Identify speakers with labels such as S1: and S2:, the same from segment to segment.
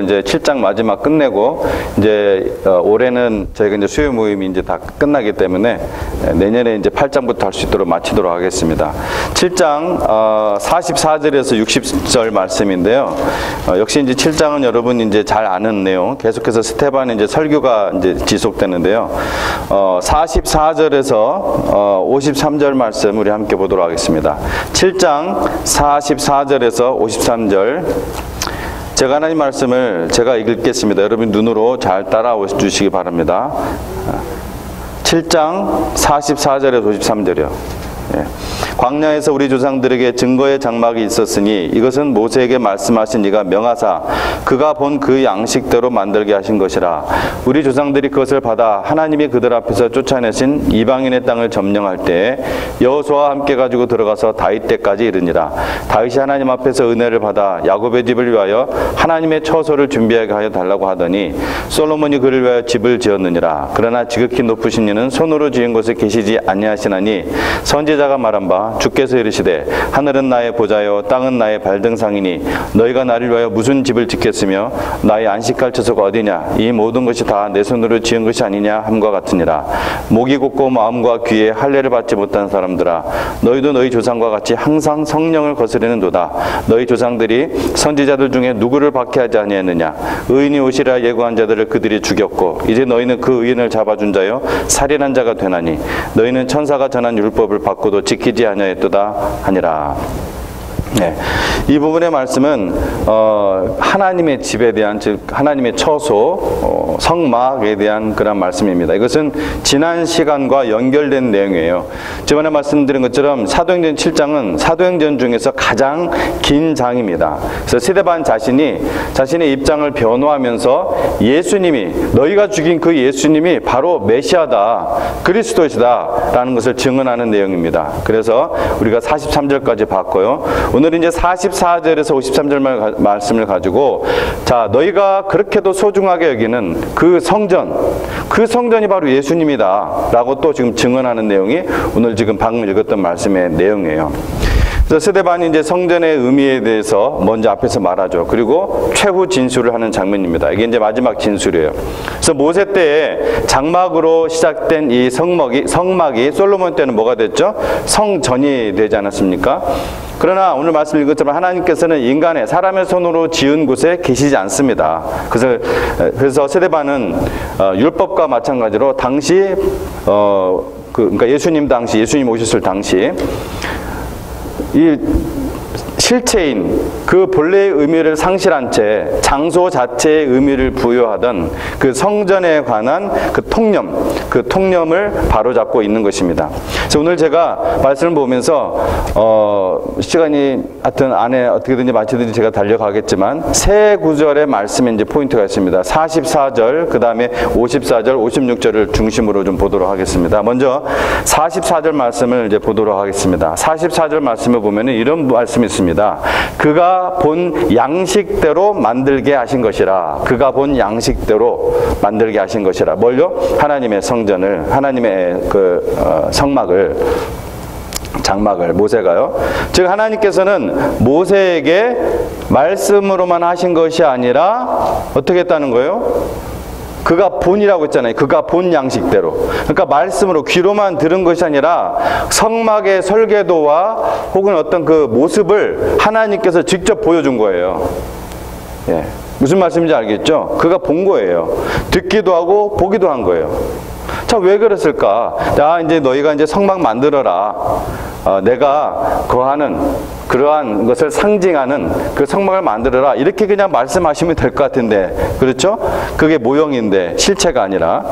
S1: 이제 7장 마지막 끝내고 이제 올해는 저희가 이제 수요 모임이 이제 다 끝나기 때문에 내년에 이제 8장부터 할 수 있도록 마치도록 하겠습니다. 7장 44절에서 60절 말씀인데요. 역시 이제 7장은 여러분 이제 잘 아는 내용, 계속해서 스테반의 이제 설교가 이제 지속되는데요. 44절에서 53절 말씀 우리 함께 보도록 하겠습니다. 7장 44절에서 53절. 제가 하나님 말씀을 제가 읽겠습니다. 여러분 눈으로 잘 따라오 주시기 바랍니다. 7장 44절에서 53절이요. 예. 광야에서 우리 조상들에게 증거의 장막이 있었으니 이것은 모세에게 말씀하신 이가 명하사 그가 본 그 양식대로 만들게 하신 것이라. 우리 조상들이 그것을 받아 하나님이 그들 앞에서 쫓아내신 이방인의 땅을 점령할 때에 여호수아와 함께 가지고 들어가서 다윗 때까지 이르니라. 다윗이 하나님 앞에서 은혜를 받아 야곱의 집을 위하여 하나님의 처소를 준비하게 하여 달라고 하더니 솔로몬이 그를 위하여 집을 지었느니라. 그러나 지극히 높으신 이는 손으로 지은 곳에 계시지 아니하시나니 선지자가 말한 바 주께서 이르시되 하늘은 나의 보좌요 땅은 나의 발등상이니 너희가 나를 위하여 무슨 집을 짓겠으며 나의 안식할 처소가 어디냐. 이 모든 것이 다 내 손으로 지은 것이 아니냐 함과 같으니라. 목이 곧고 마음과 귀에 할례를 받지 못한 사람들아, 너희도 너희 조상과 같이 항상 성령을 거스르는도다. 너희 조상들이 선지자들 중에 누구를 박해하지 아니했느냐. 의인이 오시라 예고한 자들을 그들이 죽였고 이제 너희는 그 의인을 잡아준 자여 살인한 자가 되나니 너희는 천사가 전한 율법을 받고도 지키지 아니하였도다 하니라. 네, 이 부분의 말씀은 하나님의 집에 대한, 즉 하나님의 처소, 성막에 대한 그런 말씀입니다. 이것은 지난 시간과 연결된 내용이에요. 저번에 말씀드린 것처럼 사도행전 7장은 사도행전 중에서 가장 긴 장입니다. 그래서 스데반 자신이 자신의 입장을 변호하면서 예수님이, 너희가 죽인 그 예수님이 바로 메시아다, 그리스도시다 라는 것을 증언하는 내용입니다. 그래서 우리가 43절까지 봤고요. 오늘은 이제 44절에서 53절 말씀을 가지고, 자, 너희가 그렇게도 소중하게 여기는 그 성전이 바로 예수님이다 라고 또 지금 증언하는 내용이 오늘 지금 방금 읽었던 말씀의 내용이에요. 그래서 스데반이 이제 성전의 의미에 대해서 먼저 앞에서 말하죠. 그리고 최후 진술을 하는 장면입니다. 이게 이제 마지막 진술이에요. 그래서 모세 때에 장막으로 시작된 이 성막이 솔로몬 때는 뭐가 됐죠? 성전이 되지 않았습니까? 그러나 오늘 말씀 읽은 것처럼 하나님께서는 인간의, 사람의 손으로 지은 곳에 계시지 않습니다. 그래서 스데반은 율법과 마찬가지로 당시 그러니까 예수님 오셨을 당시 이 실체인 그 본래의 의미를 상실한 채 장소 자체의 의미를 부여하던 그 성전에 관한 그 통념을 바로잡고 있는 것입니다. 그래서 오늘 제가 말씀을 보면서 시간이 하여튼 안에 어떻게든지 마치든지 제가 달려가겠지만 세 구절의 말씀에 이제 포인트가 있습니다. 44절, 그 다음에 54절, 56절을 중심으로 좀 보도록 하겠습니다. 먼저 44절 말씀을 이제 보도록 하겠습니다. 44절 말씀을 보면은 이런 말씀이 있습니다. 그가 본 양식대로 만들게 하신 것이라. 그가 본 양식대로 만들게 하신 것이라. 뭘요? 하나님의 성전을, 하나님의 성막을, 장막을, 모세가요. 즉 하나님께서는 모세에게 말씀으로만 하신 것이 아니라 어떻게 했다는 거예요? 그가 본이라고 했잖아요. 그가 본 양식대로. 그러니까 말씀으로, 귀로만 들은 것이 아니라 성막의 설계도와 혹은 어떤 그 모습을 하나님께서 직접 보여준 거예요. 예. 무슨 말씀인지 알겠죠? 그가 본 거예요. 듣기도 하고 보기도 한 거예요. 자, 왜 그랬을까? 자, 이제 너희가 이제 성막 만들어라. 내가 거하는 그러한 것을 상징하는 그 성막을 만들어라. 이렇게 그냥 말씀하시면 될 것 같은데, 그렇죠? 그게 모형인데 실체가 아니라.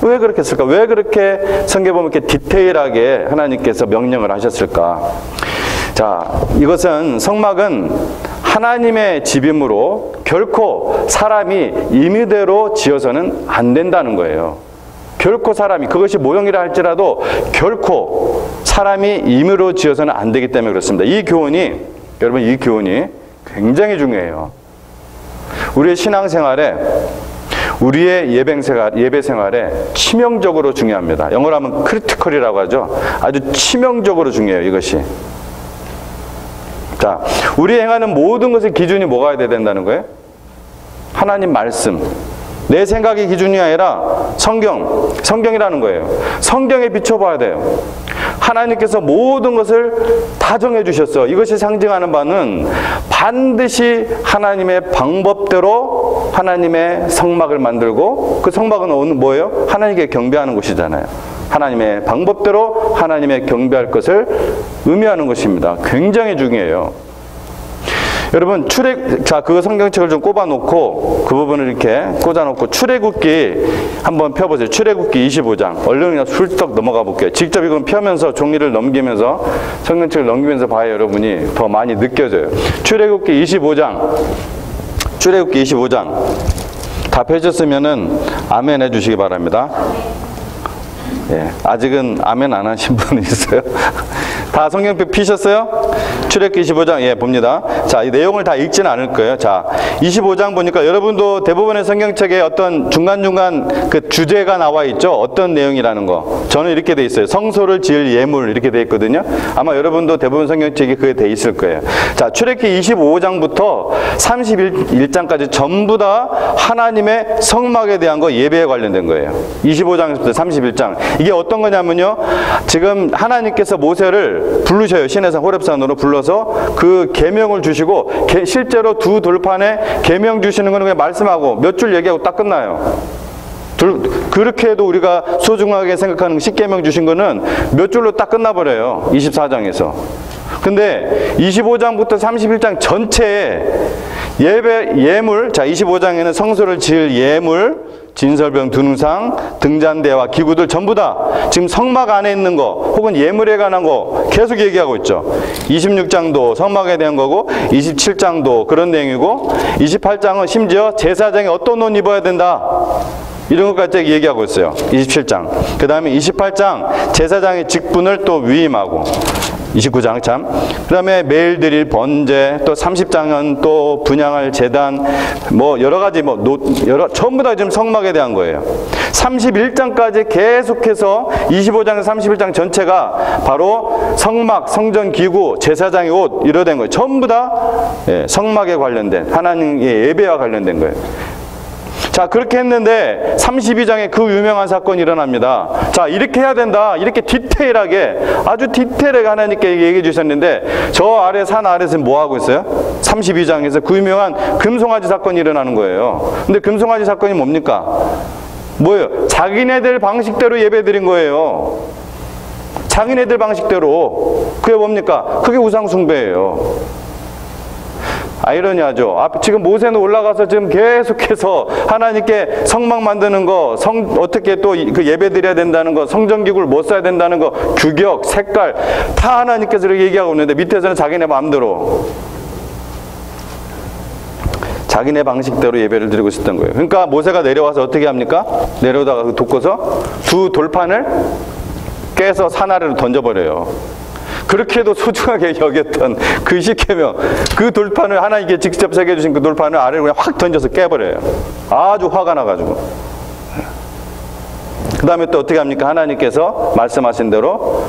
S1: 왜 그렇게 했을까? 왜 그렇게 성경에 보면 이렇게 디테일하게 하나님께서 명령을 하셨을까? 자, 이것은 성막은 하나님의 집이므로 결코 사람이 임의대로 지어서는 안 된다는 거예요. 결코 사람이, 그것이 모형이라 할지라도 결코 사람이 임의로 지어서는 안 되기 때문에 그렇습니다. 여러분 이 교훈이 굉장히 중요해요. 우리의 신앙생활에, 우리의 예배 생활에 치명적으로 중요합니다. 영어로 하면 크리티컬이라고 하죠. 아주 치명적으로 중요해요, 이것이. 자, 우리 행하는 모든 것의 기준이 뭐가 돼야 된다는 거예요? 하나님 말씀. 내 생각의 기준이 아니라 성경이라는 거예요. 성경에 비춰봐야 돼요. 하나님께서 모든 것을 다 정해주셨어. 이것이 상징하는 바는 반드시 하나님의 방법대로 하나님의 성막을 만들고, 그 성막은 뭐예요? 하나님께 경배하는 곳이잖아요. 하나님의 방법대로 하나님의 경배할 것을 의미하는 것입니다. 굉장히 중요해요. 여러분, 그 성경책을 좀 꼽아놓고, 그 부분을 이렇게 꽂아놓고, 출애굽기 한번 펴보세요. 출애굽기 25장. 얼른 그냥 훌떡 넘어가 볼게요. 직접 이건 펴면서, 종이를 넘기면서, 성경책을 넘기면서 봐야 여러분이 더 많이 느껴져요. 출애굽기 25장. 출애굽기 25장. 다 펴졌으면은 아멘 해주시기 바랍니다. 예, 아직은 아멘 안 하신 분이 있어요? 다 성경표 피셨어요? 출애굽기 25장, 예, 봅니다. 자, 이 내용을 다 읽지는 않을 거예요. 자, 25장 보니까 여러분도 대부분의 성경책에 어떤 중간중간 그 주제가 나와 있죠? 어떤 내용이라는 거. 저는 이렇게 돼 있어요. 성소를 지을 예물, 이렇게 돼 있거든요. 아마 여러분도 대부분 성경책에 그게 돼 있을 거예요. 자, 출애굽기 25장부터 31장까지 전부 다 하나님의 성막에 대한 거, 예배에 관련된 거예요. 25장부터 31장. 이게 어떤 거냐면요, 지금 하나님께서 모세를 부르셔요. 시내산 호렙산으로 불러서 그 계명을 주시고, 실제로 두 돌판에 계명 주시는 거는 그냥 말씀하고 몇 줄 얘기하고 딱 끝나요. 그렇게 해도 우리가 소중하게 생각하는 십계명 주신 거는 몇 줄로 딱 끝나버려요. 24장에서. 근데 25장부터 31장 전체에 예물, 자, 25장에는 성소를 지을 예물, 진설병, 두누상, 등잔대와 기구들 전부 다 지금 성막 안에 있는 거 혹은 예물에 관한 거 계속 얘기하고 있죠. 26장도 성막에 대한 거고, 27장도 그런 내용이고, 28장은 심지어 제사장이 어떤 옷 입어야 된다, 이런 것까지 얘기하고 있어요. 27장. 그 다음에 28장 제사장의 직분을 또 위임하고, 29장 참. 그 다음에 매일 드릴 번제, 또 30장은 또 분향할 제단, 뭐 여러 가지 전부 다 지금 성막에 대한 거예요. 31장까지 계속해서 25장에서 31장 전체가 바로 성막, 성전 기구, 제사장의 옷, 이러 된 거예요. 전부 다 성막에 관련된, 하나님의 예배와 관련된 거예요. 자, 그렇게 했는데 32장에 그 유명한 사건이 일어납니다. 자, 이렇게 해야 된다, 이렇게 디테일하게, 아주 디테일하게 하나님께 얘기해 주셨는데, 저 아래 산 아래에서 뭐 하고 있어요? 32장에서 그 유명한 금송아지 사건이 일어나는 거예요. 근데 금송아지 사건이 뭡니까? 뭐예요? 자기네들 방식대로 예배 드린 거예요. 자기네들 방식대로. 그게 뭡니까? 그게 우상숭배예요. 아이러니하죠. 지금 모세는 올라가서 지금 계속해서 하나님께 성막 만드는 거, 어떻게 또 그 예배 드려야 된다는 거, 성전기구를 못 써야 된다는 거, 규격, 색깔 다 하나님께서 이렇게 얘기하고 있는데, 밑에서는 자기네 마음대로, 자기네 방식대로 예배를 드리고 있었던 거예요. 그러니까 모세가 내려와서 어떻게 합니까? 내려오다가 돕고서 두 돌판을 깨서 산 아래로 던져버려요. 그렇게 해도 소중하게 여겼던 그 십계명, 그 돌판을, 하나님께 직접 새겨주신 그 돌판을 아래로 그냥 확 던져서 깨버려요. 아주 화가 나가지고. 그 다음에 또 어떻게 합니까? 하나님께서 말씀하신 대로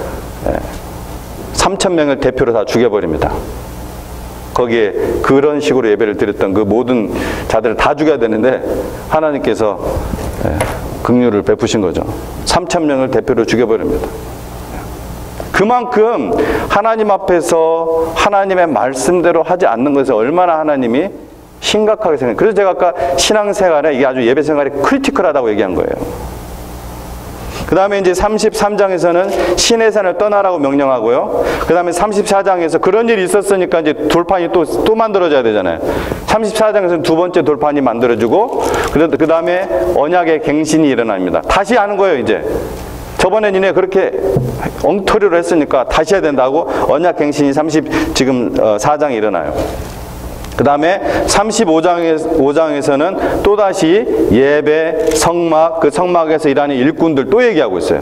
S1: 3,000명을 대표로 다 죽여버립니다. 거기에 그런 식으로 예배를 드렸던 그 모든 자들을 다 죽여야 되는데, 하나님께서 긍휼을 베푸신 거죠. 3,000명을 대표로 죽여버립니다. 그만큼 하나님 앞에서 하나님의 말씀대로 하지 않는 것에 얼마나 하나님이 심각하게 생각해요. 그래서 제가 아까 신앙생활에 이게 아주 예배생활이 크리티컬하다고 얘기한 거예요. 그 다음에 이제 33장에서는 시내산을 떠나라고 명령하고요. 그 다음에 34장에서 그런 일이 있었으니까 이제 돌판이 또 만들어져야 되잖아요. 34장에서는 두 번째 돌판이 만들어지고, 그 다음에 언약의 갱신이 일어납니다. 다시 하는 거예요, 이제. 저번에 니네 그렇게 엉터리로 했으니까 다시 해야 된다고 언약 갱신이 4장에 일어나요. 그 다음에 35장에서는 또다시 예배, 성막, 그 성막에서 일하는 일꾼들 또 얘기하고 있어요.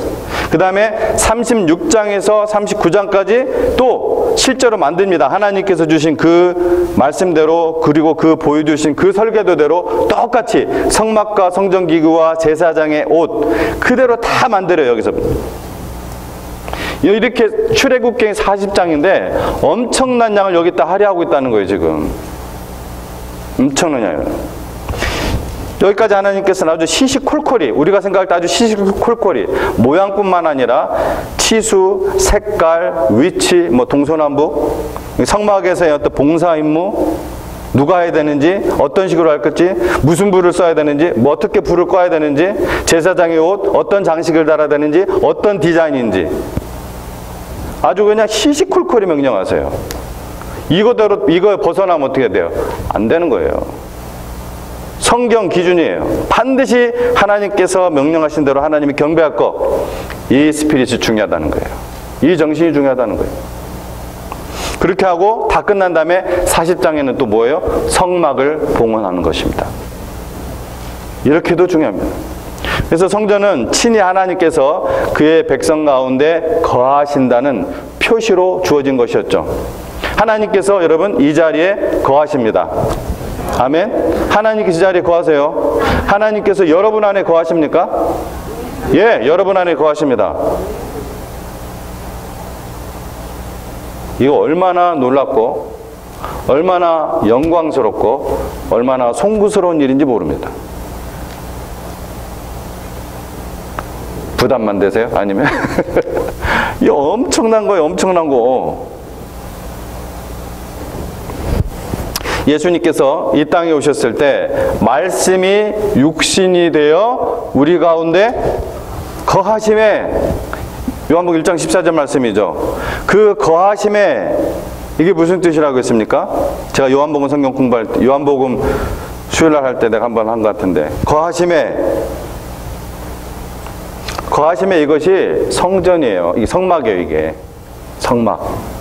S1: 그 다음에 36장에서 39장까지 또 실제로 만듭니다. 하나님께서 주신 그 말씀대로, 그리고 그 보여주신 그 설계도대로 똑같이 성막과 성전기구와 제사장의 옷 그대로 다 만들어요. 여기서 이렇게 출애굽기 40장인데 엄청난 양을 여기다 할애하고 있다는 거예요. 지금 엄청난 양을. 여기까지 하나님께서는 아주 시시콜콜이, 우리가 생각할 때 아주 시시콜콜이 모양뿐만 아니라 치수, 색깔, 위치, 뭐 동서남북, 성막에서의 어떤 봉사 임무, 누가 해야 되는지, 어떤 식으로 할 건지, 무슨 불을 써야 되는지, 뭐 어떻게 불을 꺼야 되는지, 제사장의 옷, 어떤 장식을 달아야 되는지, 어떤 디자인인지 아주 그냥 시시콜콜이 명령하세요. 이거대로 이거 벗어나면 어떻게 돼요? 안 되는 거예요. 성경 기준이에요. 반드시 하나님께서 명령하신 대로 하나님이 경배할 것, 이 스피릿이 중요하다는 거예요. 이 정신이 중요하다는 거예요. 그렇게 하고 다 끝난 다음에 40장에는 또 뭐예요? 성막을 봉헌하는 것입니다. 이렇게도 중요합니다. 그래서 성전은 친히 하나님께서 그의 백성 가운데 거하신다는 표시로 주어진 것이었죠. 하나님께서 여러분 이 자리에 거하십니다. 아멘. 하나님께서 이 자리에 거하세요. 하나님께서 여러분 안에 거하십니까? 예, 여러분 안에 거하십니다. 이거 얼마나 놀랍고 얼마나 영광스럽고 얼마나 송구스러운 일인지 모릅니다. 부담만 되세요? 아니면 이거 엄청난 거예요. 엄청난 거. 예수님께서 이 땅에 오셨을 때 말씀이 육신이 되어 우리 가운데 거하심에, 요한복음 1장 14절 말씀이죠. 그 거하심에, 이게 무슨 뜻이라고 했습니까? 제가 요한복음 성경 공부할 때, 요한복음 수요일날 할 때 내가 한번 한 것 같은데, 거하심에 이것이 성전이에요. 이게 성막이에요. 이게 성막.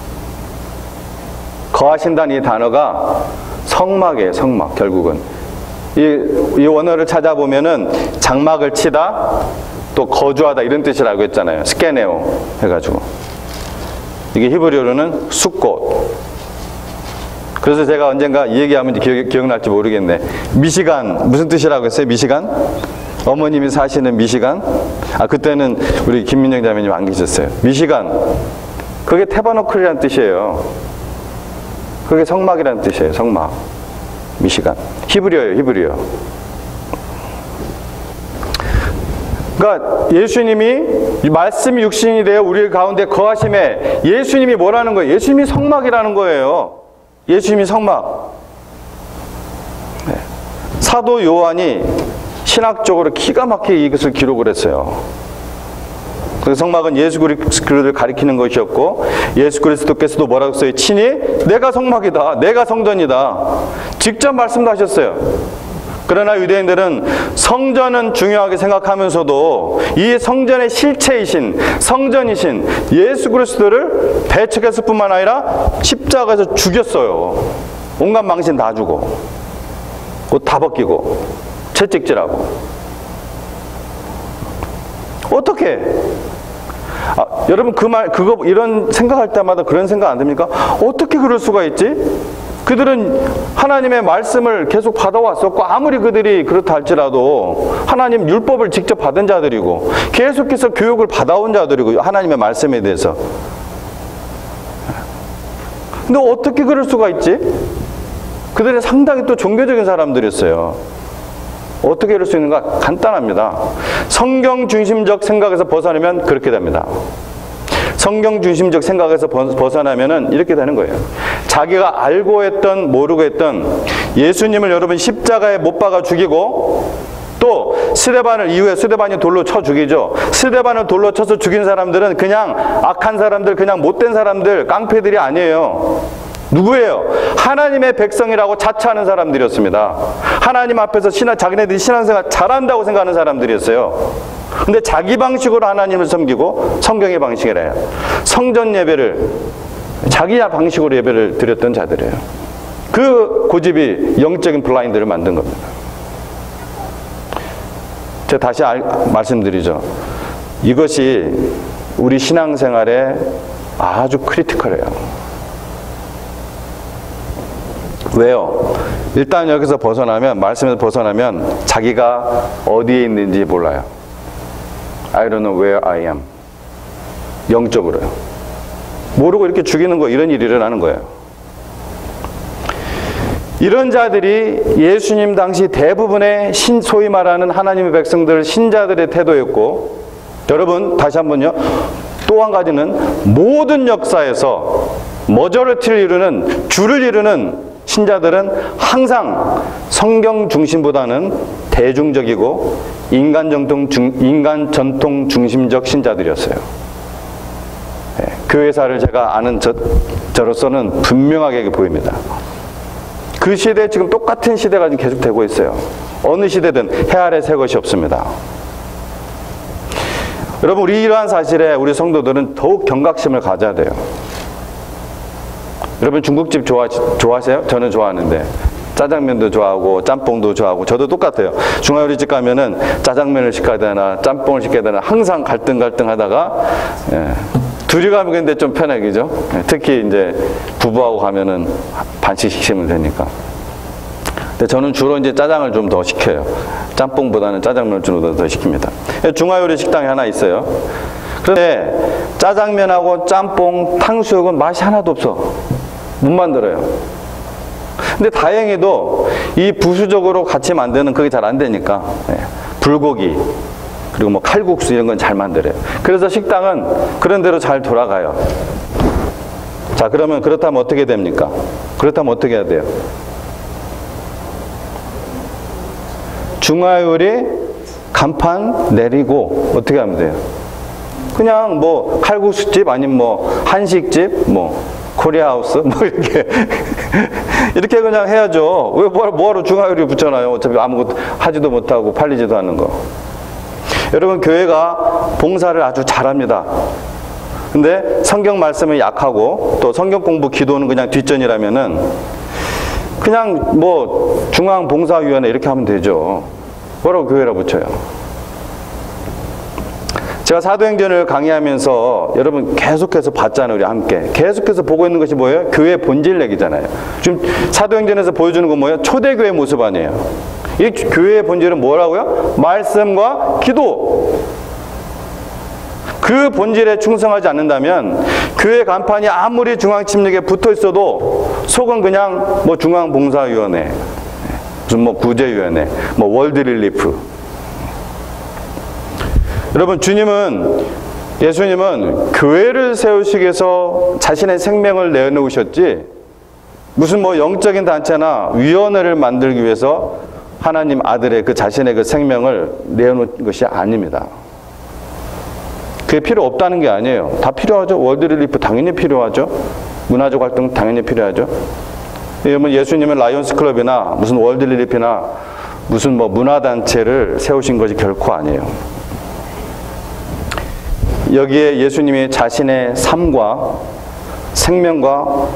S1: 거하신다는 이 단어가 성막이에요. 성막. 결국은 이 원어를 찾아보면은 장막을 치다, 또 거주하다 이런 뜻이라고 했잖아요. 스케네오 해가지고. 이게 히브리어로는 숫꽃. 그래서 제가 언젠가 이 얘기하면 기억날지 모르겠네. 미시간 무슨 뜻이라고 했어요? 미시간? 어머님이 사시는 미시간? 아, 그때는 우리 김민정 자매님 안 계셨어요. 미시간. 그게 태바노클이라는 뜻이에요. 그게 성막이라는 뜻이에요. 성막. 미시간. 히브리어예요. 히브리어. 그러니까 예수님이 말씀이 육신이 되어 우리 가운데 거하심에, 예수님이 뭐라는 거예요? 예수님이 성막이라는 거예요. 예수님이 성막. 네. 사도 요한이 신학적으로 기가 막히게 이것을 기록을 했어요. 그 성막은 예수 그리스도를 가리키는 것이었고, 예수 그리스도께서도 뭐라고 써요? 친히 내가 성막이다, 내가 성전이다, 직접 말씀도 하셨어요. 그러나 유대인들은 성전은 중요하게 생각하면서도 이 성전의 실체이신, 성전이신 예수 그리스도를 배척했을 뿐만 아니라 십자가에서 죽였어요. 온갖 망신 다 주고, 옷 다 벗기고, 채찍질하고. 어떻게? 여러분 이런 생각할 때마다 그런 생각 안 듭니까? 어떻게 그럴 수가 있지? 그들은 하나님의 말씀을 계속 받아왔었고, 아무리 그들이 그렇다 할지라도 하나님 율법을 직접 받은 자들이고 계속해서 교육을 받아온 자들이고, 하나님의 말씀에 대해서. 근데 어떻게 그럴 수가 있지? 그들은 상당히 또 종교적인 사람들이었어요. 어떻게 이럴 수 있는가? 간단합니다. 성경 중심적 생각에서 벗어나면 그렇게 됩니다. 성경 중심적 생각에서 벗어나면은 이렇게 되는 거예요. 자기가 알고 했던 모르고 했던 예수님을 여러분 십자가에 못 박아 죽이고, 또 스데반을 이후에 스데반이 돌로 쳐 죽이죠. 스데반을 돌로 쳐서 죽인 사람들은 그냥 악한 사람들, 그냥 못된 사람들, 깡패들이 아니에요. 누구예요? 하나님의 백성이라고 자처하는 사람들이었습니다. 하나님 앞에서 자기네들이 신앙생활 잘한다고 생각하는 사람들이었어요. 근데 자기 방식으로 하나님을 섬기고, 성경의 방식이래요. 성전 예배를 자기 방식으로 예배를 드렸던 자들이에요. 그 고집이 영적인 블라인드를 만든 겁니다. 제가 다시 말씀드리죠. 이것이 우리 신앙생활에 아주 크리티컬해요. 왜요? 일단 여기서 벗어나면, 말씀에서 벗어나면 자기가 어디에 있는지 몰라요. I don't know where I am. 영적으로요. 모르고 이렇게 죽이는 거, 이런 일이 일어나는 거예요. 이런 자들이 예수님 당시 대부분의 소위 말하는 하나님의 백성들, 신자들의 태도였고, 여러분 다시 한번요, 또 한 가지는 모든 역사에서 머저리티를 이루는, 주를 이루는 신자들은 항상 성경 중심보다는 대중적이고 인간 전통 중심적 신자들이었어요. 네, 교회사를 제가 아는 저로서는 분명하게 보입니다. 그 시대에 지금 똑같은 시대가 지금 계속되고 있어요. 어느 시대든 해 아래 새 것이 없습니다. 여러분, 우리 이러한 사실에 우리 성도들은 더욱 경각심을 가져야 돼요. 여러분, 중국집 좋아하세요? 저는 좋아하는데 짜장면도 좋아하고 짬뽕도 좋아하고, 저도 똑같아요. 중화요리집 가면은 짜장면을 시켜야 되나 짬뽕을 시켜야 되나 항상 갈등 하다가, 둘이 가면 근데 좀 편해, 그죠? 특히 이제 부부하고 가면은 반씩 시키면 되니까. 근데 저는 주로 이제 짜장을 좀 더 시켜요. 짬뽕보다는 짜장면을 좀 더 시킵니다. 중화요리 식당이 하나 있어요. 그런데 짜장면하고 짬뽕, 탕수육은 맛이 하나도 없어. 못 만들어요. 근데 다행히도 이 부수적으로 같이 만드는 그게 잘 안 되니까, 불고기 그리고 뭐 칼국수 이런 건 잘 만들어요. 그래서 식당은 그런 대로 잘 돌아가요. 자, 그러면 그렇다면 어떻게 됩니까? 그렇다면 어떻게 해야 돼요? 중화요리 간판 내리고 어떻게 하면 돼요? 그냥 뭐 칼국수집 아니면 뭐 한식집, 뭐 코리아하우스 뭐 이렇게 이렇게 그냥 해야죠. 왜 뭐하러 중화요리 붙여놔요? 어차피 아무것도 하지도 못하고 팔리지도 않는 거. 여러분, 교회가 봉사를 아주 잘합니다. 근데 성경 말씀이 약하고 또 성경 공부 기도는 그냥 뒷전이라면은 그냥 뭐 중앙봉사위원회 이렇게 하면 되죠. 뭐라고 교회라 붙여요? 제가 사도행전을 강의하면서 여러분 계속해서 봤잖아요. 우리 함께 계속해서 보고 있는 것이 뭐예요? 교회 본질 얘기잖아요. 지금 사도행전에서 보여주는 건 뭐예요? 초대교회 모습 아니에요. 이 교회의 본질은 뭐라고요? 말씀과 기도. 그 본질에 충성하지 않는다면 교회 간판이 아무리 중앙침략에 붙어 있어도 속은 그냥 뭐 중앙봉사위원회, 무슨 뭐 구제위원회, 뭐 월드릴리프. 여러분, 예수님은 교회를 세우시기 위해서 자신의 생명을 내놓으셨지, 무슨 뭐 영적인 단체나 위원회를 만들기 위해서 하나님 아들의 그 자신의 그 생명을 내놓은 것이 아닙니다. 그게 필요 없다는 게 아니에요. 다 필요하죠. 월드릴리프 당연히 필요하죠. 문화적 활동 당연히 필요하죠. 여러분, 예수님은 라이온스 클럽이나 무슨 월드릴리프나 무슨 뭐 문화단체를 세우신 것이 결코 아니에요. 여기에 예수님이 자신의 삶과 생명과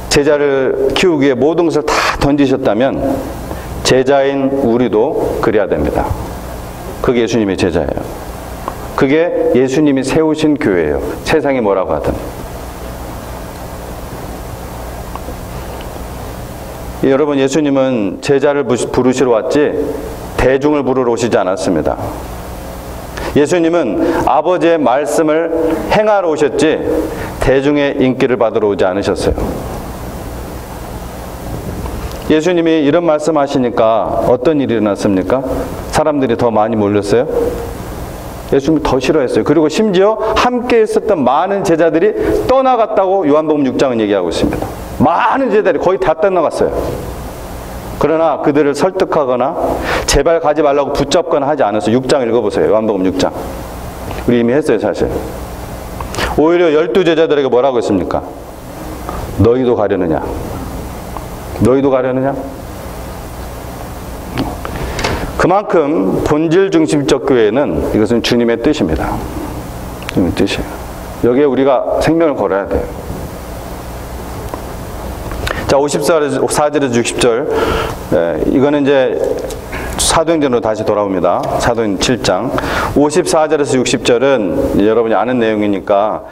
S1: 제자를 키우기 위해 모든 것을 다 던지셨다면 제자인 우리도 그래야 됩니다. 그게 예수님의 제자예요. 그게 예수님이 세우신 교회예요. 세상이 뭐라고 하든. 여러분, 예수님은 제자를 부르시러 왔지 대중을 부르러 오시지 않았습니다. 예수님은 아버지의 말씀을 행하러 오셨지 대중의 인기를 받으러 오지 않으셨어요. 예수님이 이런 말씀하시니까 어떤 일이 일어났습니까? 사람들이 더 많이 몰렸어요? 예수님이 더 싫어했어요. 그리고 심지어 함께 있었던 많은 제자들이 떠나갔다고 요한복음 6장은 얘기하고 있습니다. 많은 제자들이 거의 다 떠나갔어요. 그러나 그들을 설득하거나 제발 가지 말라고 붙잡거나 하지 않았어요. 6장 읽어보세요. 요한복음 6장. 우리 이미 했어요, 사실. 오히려 12제자들에게 뭐라고 했습니까? 너희도 가려느냐? 너희도 가려느냐? 그만큼 본질 중심적 교회는 이것은 주님의 뜻입니다. 주님의 뜻이에요. 여기에 우리가 생명을 걸어야 돼요. 자, 54절에서 60절. 이거는 이제 사도행전으로 다시 돌아옵니다. 사도행전 7장. 54절에서 60절은 여러분이 아는 내용이니까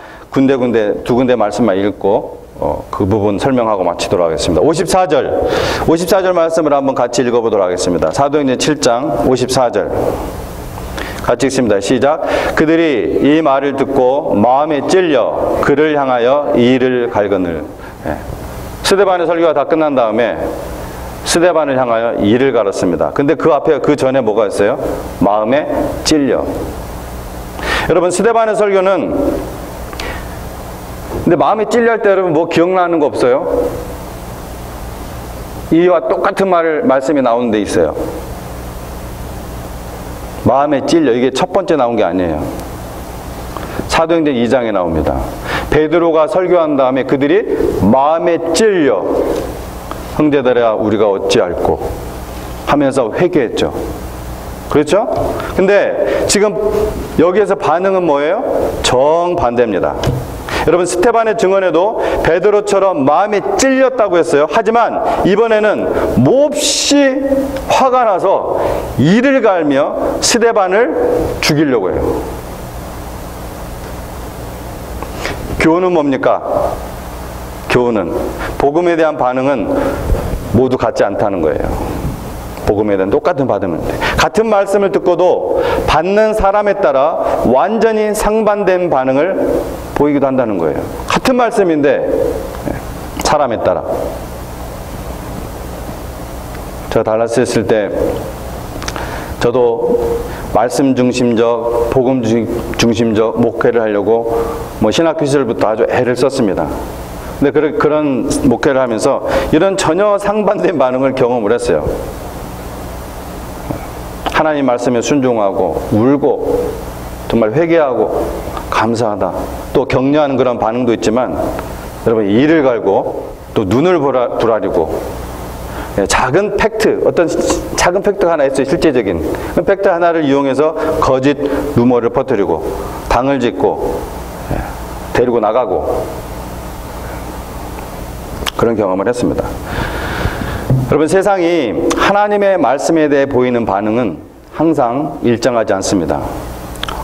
S1: 두 군데 말씀만 읽고 그 부분 설명하고 마치도록 하겠습니다. 54절 말씀을 한번 같이 읽어보도록 하겠습니다. 사도행전 7장 54절. 같이 읽습니다. 시작. 그들이 이 말을 듣고 마음에 찔려 그를 향하여 이를 갈거늘. 스데반의 설교가 다 끝난 다음에 스데반을 향하여 이를 갈았습니다. 근데 그 앞에 그 전에 뭐가 있어요? 마음에 찔려. 여러분 스데반의 설교는 근데 마음에 찔려 할 때 여러분 뭐 기억나는 거 없어요? 이와 똑같은 말씀이 나오는 데 있어요. 마음에 찔려. 이게 첫 번째 나온 게 아니에요. 사도행전 2장에 나옵니다. 베드로가 설교한 다음에 그들이 마음에 찔려 형제들아 우리가 어찌할꼬 하면서 회개했죠. 그렇죠? 근데 지금 여기에서 반응은 뭐예요? 정반대입니다. 여러분 스데반의 증언에도 베드로처럼 마음에 찔렸다고 했어요. 하지만 이번에는 몹시 화가 나서 이를 갈며 스데반을 죽이려고 해요. 교훈은 뭡니까? 교훈은 복음에 대한 반응은 모두 같지 않다는 거예요. 복음에 대한 똑같은 반응인데 같은 말씀을 듣고도 받는 사람에 따라 완전히 상반된 반응을 보이기도 한다는 거예요. 같은 말씀인데 사람에 따라. 제가 달라스에 있을 때 저도 말씀 중심적, 복음 중심적 목회를 하려고 뭐 신학교 시절부터 아주 애를 썼습니다. 근데 그런 목회를 하면서 이런 전혀 상반된 반응을 경험을 했어요. 하나님 말씀에 순종하고 울고 정말 회개하고 감사하다 또 격려하는 그런 반응도 있지만 여러분 이를 갈고 또 눈을 부라리고 작은 팩트, 어떤 작은 팩트가 하나 있어요. 실제적인 그 팩트 하나를 이용해서 거짓 루머를 퍼뜨리고 당을 짓고 데리고 나가고 그런 경험을 했습니다. 여러분 세상이 하나님의 말씀에 대해 보이는 반응은 항상 일정하지 않습니다.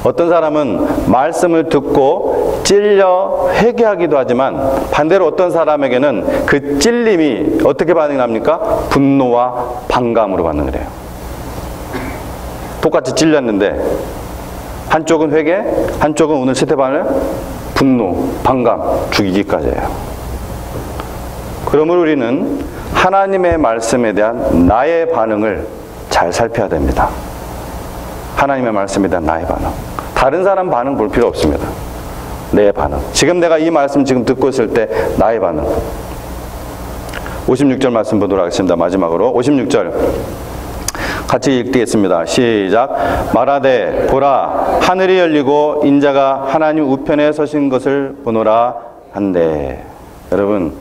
S1: 어떤 사람은 말씀을 듣고 찔려 회개하기도 하지만 반대로 어떤 사람에게는 그 찔림이 어떻게 반응합니까? 분노와 반감으로 반응을 해요. 똑같이 찔렸는데 한쪽은 회개, 한쪽은 오늘 스데반을 분노, 반감, 죽이기까지 해요. 그러므로 우리는 하나님의 말씀에 대한 나의 반응을 잘 살펴야 됩니다. 하나님의 말씀에 대한 나의 반응. 다른 사람 반응 볼 필요 없습니다. 내 반응. 지금 내가 이 말씀 지금 듣고 있을 때 나의 반응. 56절 말씀 보도록 하겠습니다. 마지막으로 56절 같이 읽겠습니다. 시작. 말하되 보라 하늘이 열리고 인자가 하나님 우편에 서신 것을 보노라 한대. 여러분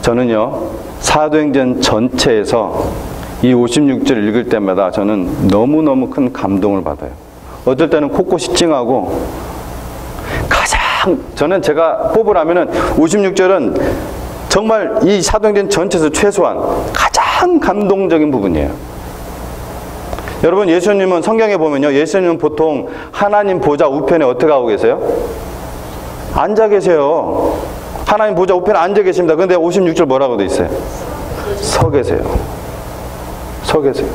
S1: 저는요 사도행전 전체에서 이 56절을 읽을 때마다 저는 너무너무 큰 감동을 받아요. 어떨 때는 코끝이 찡하고 가장 저는 제가 뽑으라면은 56절은 정말 이 사도행전 전체에서 최소한 가장 감동적인 부분이에요. 여러분 예수님은 성경에 보면요 예수님은 보통 하나님 보좌 우편에 어떻게 하고 계세요? 앉아 계세요. 하나님 보좌 우편에 앉아 계십니다. 근데 56절 뭐라고 돼 있어요? 서 계세요. 서 계세요.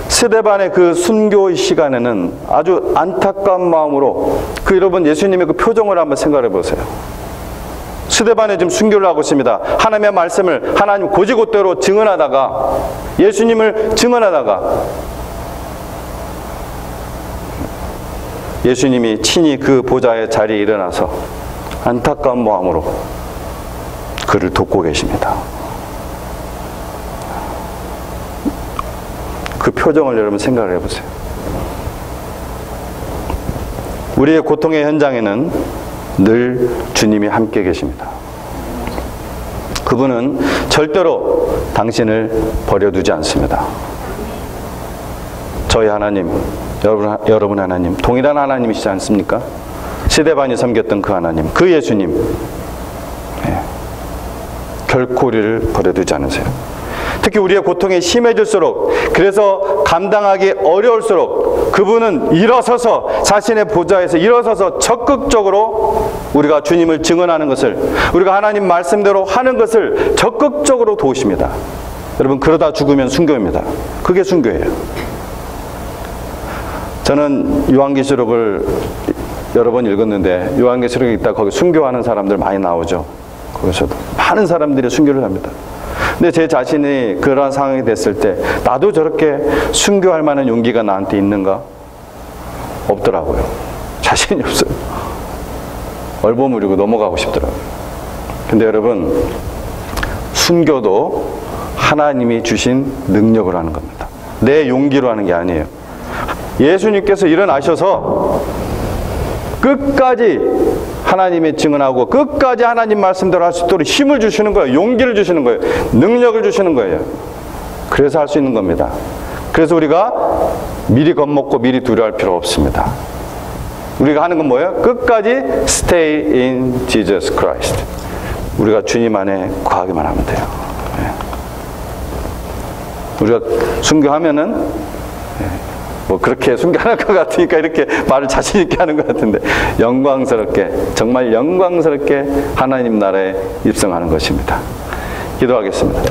S1: 스데반의 그 순교의 시간에는 아주 안타까운 마음으로 그 여러분 예수님의 그 표정을 한번 생각해 보세요. 스데반에 지금 순교를 하고 있습니다. 하나님의 말씀을 하나님 고지고대로 증언하다가 예수님을 증언하다가 예수님이 친히 그 보좌의 자리에 일어나서 안타까운 마음으로 그를 돕고 계십니다. 그 표정을 여러분 생각을 해보세요. 우리의 고통의 현장에는 늘 주님이 함께 계십니다. 그분은 절대로 당신을 버려두지 않습니다. 저희 하나님, 여러분 하나님, 동일한 하나님이시지 않습니까? 스데반이 섬겼던 그 하나님, 그 예수님, 결코 우리를 버려두지 않으세요. 특히 우리의 고통이 심해질수록 그래서 감당하기 어려울수록 그분은 일어서서 자신의 보좌에서 일어서서 적극적으로 우리가 주님을 증언하는 것을 우리가 하나님 말씀대로 하는 것을 적극적으로 도우십니다. 여러분 그러다 죽으면 순교입니다. 그게 순교예요. 저는 요한계시록을 여러 번 읽었는데 요한계시록에 있다 거기 순교하는 사람들 많이 나오죠. 거기서도 많은 사람들이 순교를 합니다. 근데 제 자신이 그러한 상황이 됐을 때 나도 저렇게 순교할 만한 용기가 나한테 있는가? 없더라고요. 자신이 없어요. 얼버무리고 넘어가고 싶더라고요. 근데 여러분, 순교도 하나님이 주신 능력으로 하는 겁니다. 내 용기로 하는 게 아니에요. 예수님께서 일어나셔서 끝까지 하나님의 증언하고 끝까지 하나님 말씀대로 할 수 있도록 힘을 주시는 거예요. 용기를 주시는 거예요. 능력을 주시는 거예요. 그래서 할 수 있는 겁니다. 그래서 우리가 미리 겁먹고 미리 두려워할 필요 없습니다. 우리가 하는 건 뭐예요? 끝까지 stay in Jesus Christ. 우리가 주님 안에 거하기만 하면 돼요. 우리가 순교하면은 뭐 그렇게 순교할 것 같으니까 이렇게 말을 자신 있게 하는 것 같은데, 영광스럽게, 정말 영광스럽게 하나님 나라에 입성하는 것입니다. 기도하겠습니다.